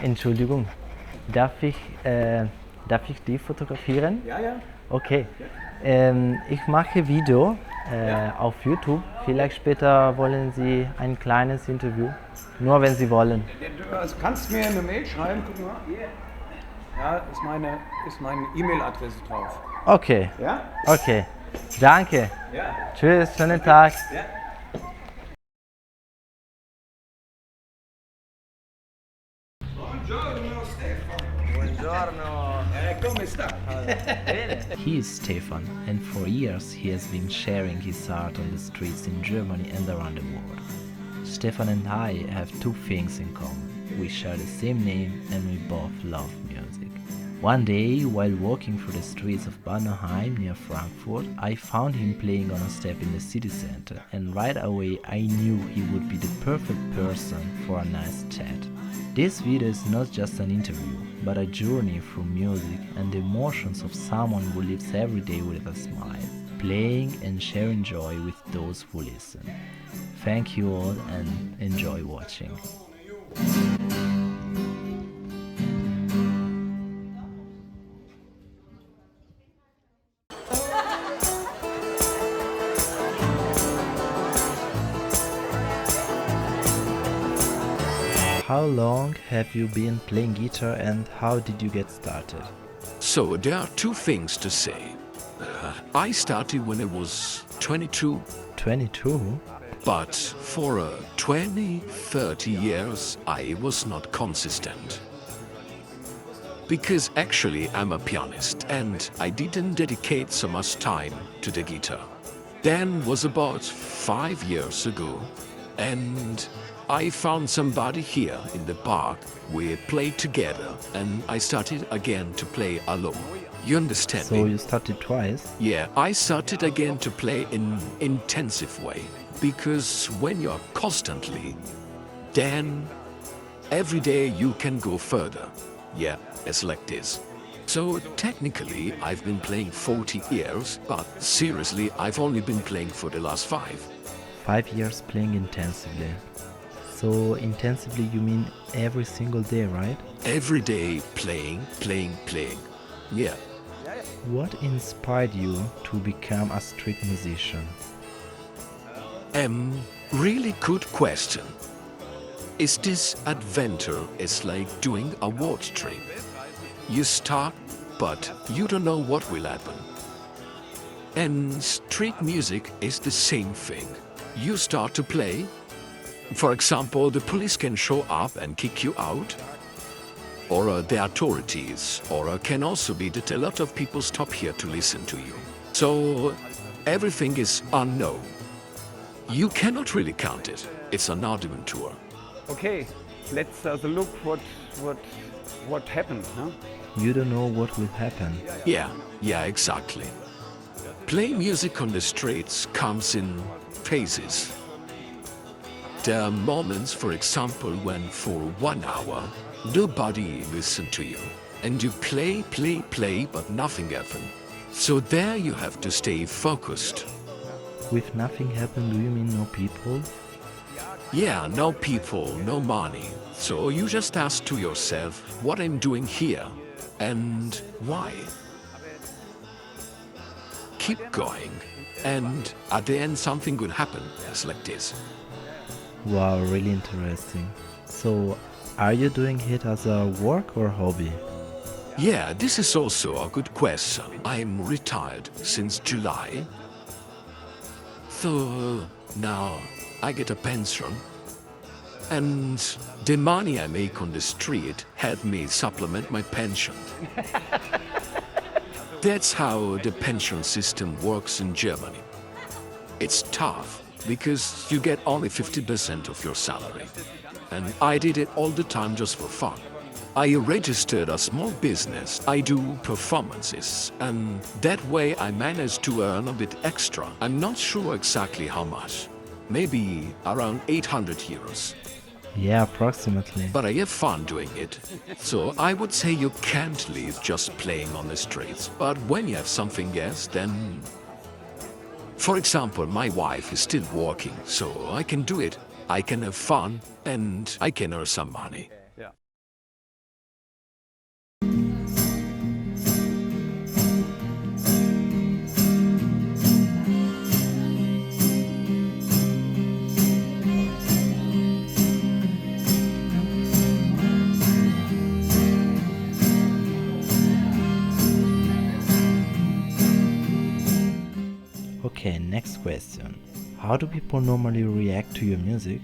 Entschuldigung, darf ich die fotografieren? Ja, ja. Okay. Ich mache Video auf YouTube. Vielleicht später wollen Sie ein kleines Interview. Nur wenn Sie wollen. Du kannst mir eine Mail schreiben, guck mal. Hier. Ja, ist meine E-Mail-Adresse drauf. Okay. Ja? Okay. Danke. Ja. Tschüss, schönen Tag. Ja. Buongiorno Stefan. Buongiorno. Come sta? He is Stephan, and for years he has been sharing his art on the streets in Germany and around the world. Stephan and I have two things in common. We share the same name and we both love music. One day, while walking through the streets of Bannerheim near Frankfurt, I found him playing on a step in the city center, and right away I knew he would be the perfect person for a nice chat. This video is not just an interview, but a journey through music and the emotions of someone who lives every day with a smile, playing and sharing joy with those who listen. Thank you all and enjoy watching. How long have you been playing guitar and how did you get started? So there are two things to say. I started when I was 22, 22? but for 20, 30 years I was not consistent. Because actually I'm a pianist and I didn't dedicate so much time to the guitar. Then was about 5 years ago and I found somebody here in the park. We played together and I started again to play alone. You understand So me? you started twice? Yeah, I started again to play in intensive way. Because when you're constantly, then every day you can go further. Yeah, it's like this. So technically I've been playing 40 years, but seriously I've only been playing for the last 5. 5 years playing intensively. So intensively you mean every single day, right? Every day playing. Yeah. What inspired you to become a street musician? Really good question. Is this adventure is like doing a road trip? You start, but you don't know what will happen. And street music is the same thing. You start to play. For example, the police can show up and kick you out. Or the authorities. Or can also be that a lot of people stop here to listen to you. So everything is unknown. You cannot really count it. It's an argument tour. Okay, let's look what happened, huh? You don't know what will happen. Yeah, exactly. Play music on the streets comes in phases. There are moments, for example, when for 1 hour nobody listens to you. And you play, but nothing happens. So there you have to stay focused. With nothing happen, do you mean no people? Yeah, no people, no money. So you just ask to yourself what I'm doing here and why. Keep going. And at the end something will happen. It's like this. Wow, really interesting. So, are you doing it as a work or hobby? Yeah, this is also a good question. I'm retired since July. So now I get a pension. And the money I make on the street help me supplement my pension. That's how the pension system works in Germany. It's tough because you get only 50% of your salary. And I did it all the time just for fun. I registered a small business. I do performances. And that way I managed to earn a bit extra. I'm not sure exactly how much. Maybe around 800 euros. Yeah, approximately. But I have fun doing it. So I would say you can't live just playing on the streets. But when you have something else, then... For example, my wife is still working, so I can do it. I can have fun and I can earn some money. Next question. How do people normally react to your music?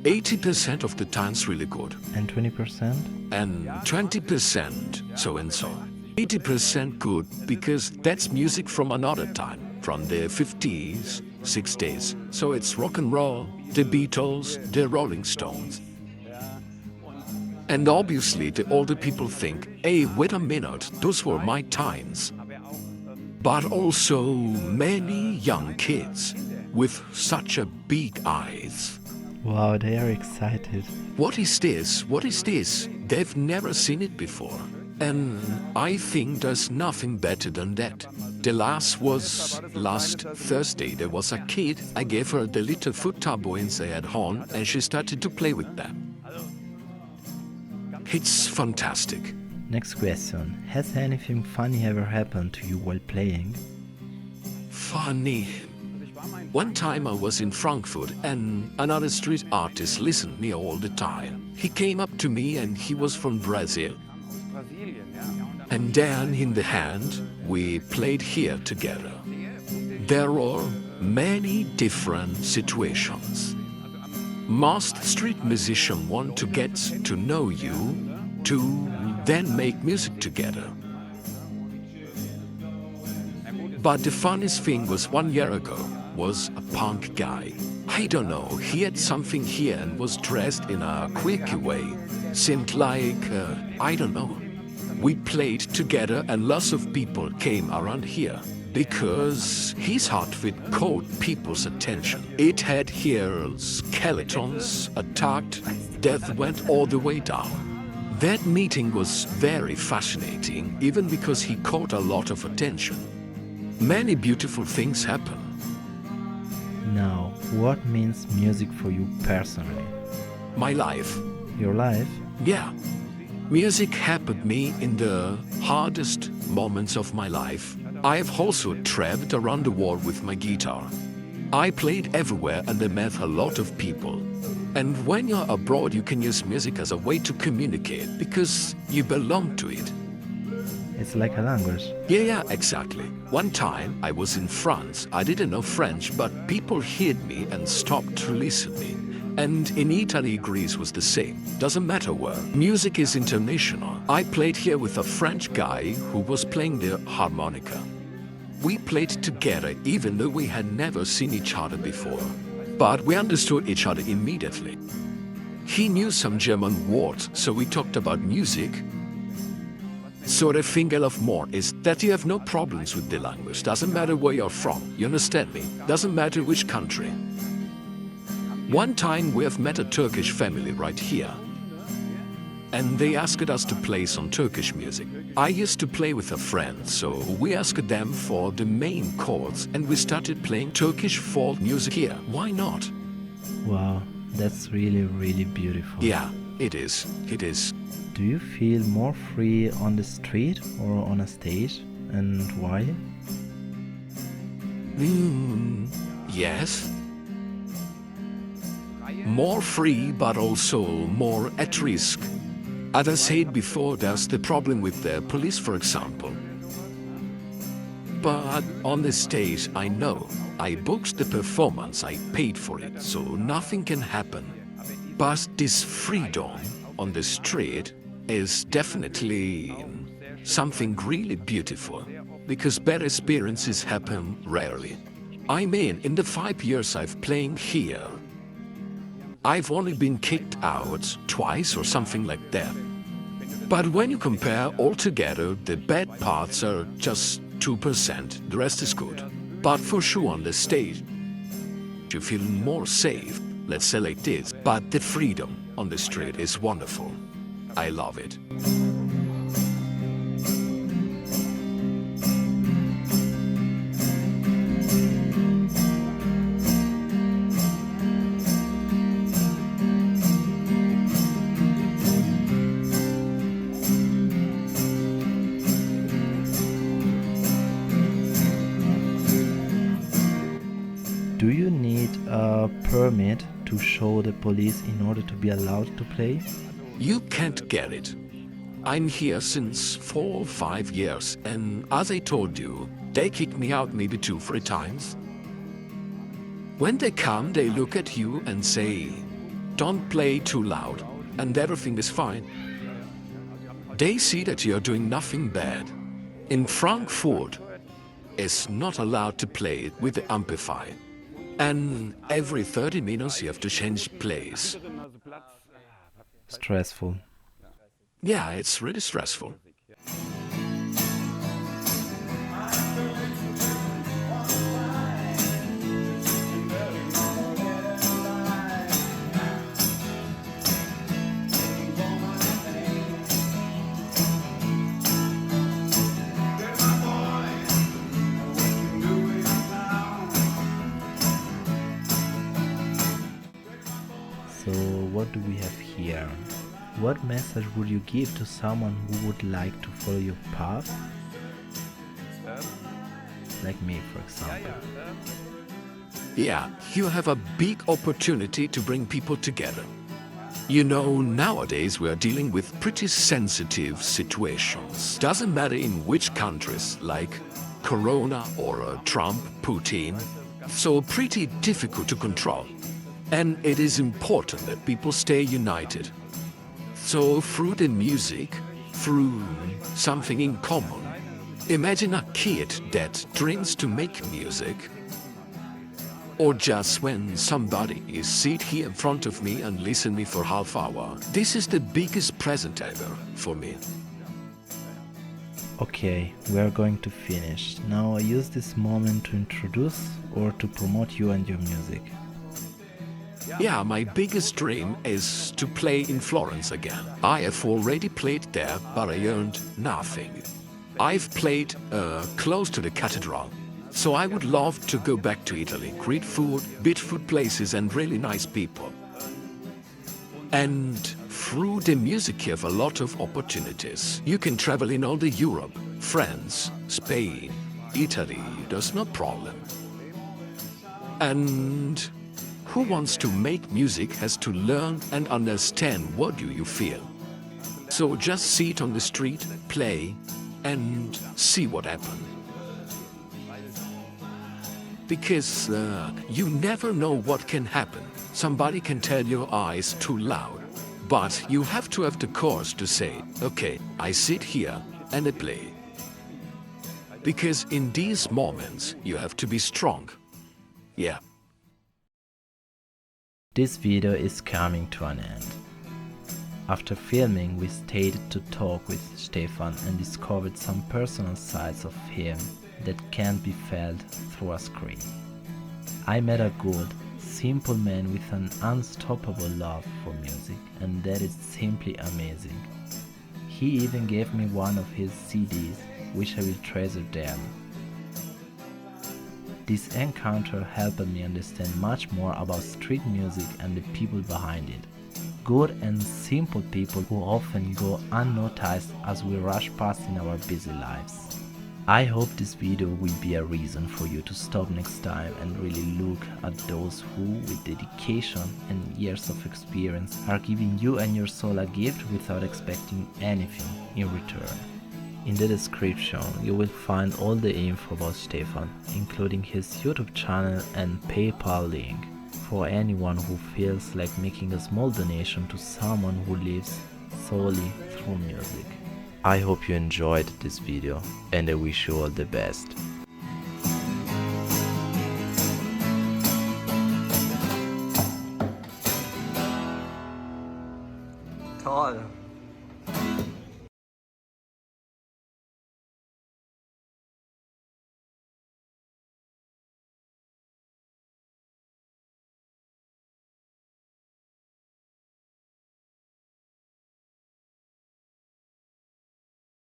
80% of the time's really good. And 20%? And 20% so and so. 80% good because that's music from another time, from the 50s, 60s. So it's rock and roll, the Beatles, the Rolling Stones. And obviously the older people think, hey, wait a minute, those were my times. But also many young kids with such a big eyes. Wow, they are excited. What is this? What is this? They've never seen it before. And I think there's nothing better than that. The last was last Thursday. There was a kid. I gave her the little foot tabloids I had on and she started to play with them. It's fantastic. Next question. Has anything funny ever happened to you while playing? Funny. One time I was in Frankfurt and another street artist listened me all the time. He came up to me and he was from Brazil. And then in the hand, we played here together. There are many different situations. Most street musicians want to get to know you, to then make music together. But the funniest thing was 1 year ago, was a punk guy. I don't know, he had something here and was dressed in a quirky way. Seemed like, I don't know. We played together and lots of people came around here because his outfit caught people's attention. It had here skeletons, attacked, death went all the way down. That meeting was very fascinating, even because he caught a lot of attention. Many beautiful things happen. Now, what means music for you personally? My life. Your life? Yeah. Music helped me in the hardest moments of my life. I've also traveled around the world with my guitar. I played everywhere and I met a lot of people. And when you're abroad, you can use music as a way to communicate because you belong to it. It's like a language. Yeah, exactly. One time I was in France. I didn't know French, but people heard me and stopped to listen to me. And in Italy, Greece was the same. Doesn't matter where. Music is international. I played here with a French guy who was playing the harmonica. We played together even though we had never seen each other before. But we understood each other immediately. He knew some German words, so we talked about music. So the thing I love more is that you have no problems with the language. Doesn't matter where you're from. You understand me? Doesn't matter which country. One time we have met a Turkish family right here. And they asked us to play some Turkish music. I used to play with a friend, so we asked them for the main chords and we started playing Turkish folk music here. Why not? Wow, that's really, really beautiful. Yeah, it is. It is. Do you feel more free on the street or on a stage? And why? Yes. More free, but also more at risk. As I said before, there's the problem with the police, for example. But on the stage, I know. I booked the performance, I paid for it, so nothing can happen. But this freedom on the street is definitely something really beautiful, because bad experiences happen rarely. I mean, in the 5 years I've playing here, I've only been kicked out twice or something like that. But when you compare all together, the bad parts are just 2%, the rest is good. But for sure on the stage, you feel more safe, let's say like this. But the freedom on the street is wonderful. I love it. Do you need a permit to show the police in order to be allowed to play? You can't get it. I'm here since 4 or 5 years, and as I told you, They kick me out maybe 2-3 times. When they come, they look at you and say, "Don't play too loud," and everything is fine. They see that you're doing nothing bad. In Frankfurt, it's not allowed to play it with the amplifier. And every 30 minutes you have to change place. Stressful. Yeah, it's really stressful. So what do we have here? What message would you give to someone who would like to follow your path? Like me, for example. Yeah, you have a big opportunity to bring people together. You know, nowadays we are dealing with pretty sensitive situations. Doesn't matter in which countries, like Corona or Trump, Putin. So pretty difficult to control. And it is important that people stay united. So through the music, through something in common. Imagine a kid that dreams to make music. Or just when somebody is sit here in front of me and listen me for half hour. This is the biggest present ever for me. Okay, we are going to finish. Now I use this moment to introduce or to promote you and your music. Yeah, my biggest dream is to play in Florence again. I have already played there, but I earned nothing. I've played close to the cathedral. So I would love to go back to Italy. Great food, beautiful places and really nice people. And through the music you have a lot of opportunities. You can travel in all the Europe, France, Spain, Italy, there's no problem. And who wants to make music has to learn and understand what do you feel. So just sit on the street, play, and see what happens. Because you never know what can happen. Somebody can tell your eyes too loud. But you have to have the courage to say, okay, I sit here and I play. Because in these moments, you have to be strong. Yeah. This video is coming to an end. After filming, we stayed to talk with Stephan and discovered some personal sides of him that can't be felt through a screen. I met a good, simple man with an unstoppable love for music, and that is simply amazing. He even gave me one of his CDs, which I will treasure dearly. This encounter helped me understand much more about street music and the people behind it. Good and simple people who often go unnoticed as we rush past in our busy lives. I hope this video will be a reason for you to stop next time and really look at those who, with dedication and years of experience, are giving you and your soul a gift without expecting anything in return. In the description you will find all the info about Stephan, including his YouTube channel and PayPal link, for anyone who feels like making a small donation to someone who lives solely through music. I hope you enjoyed this video and I wish you all the best. Toll.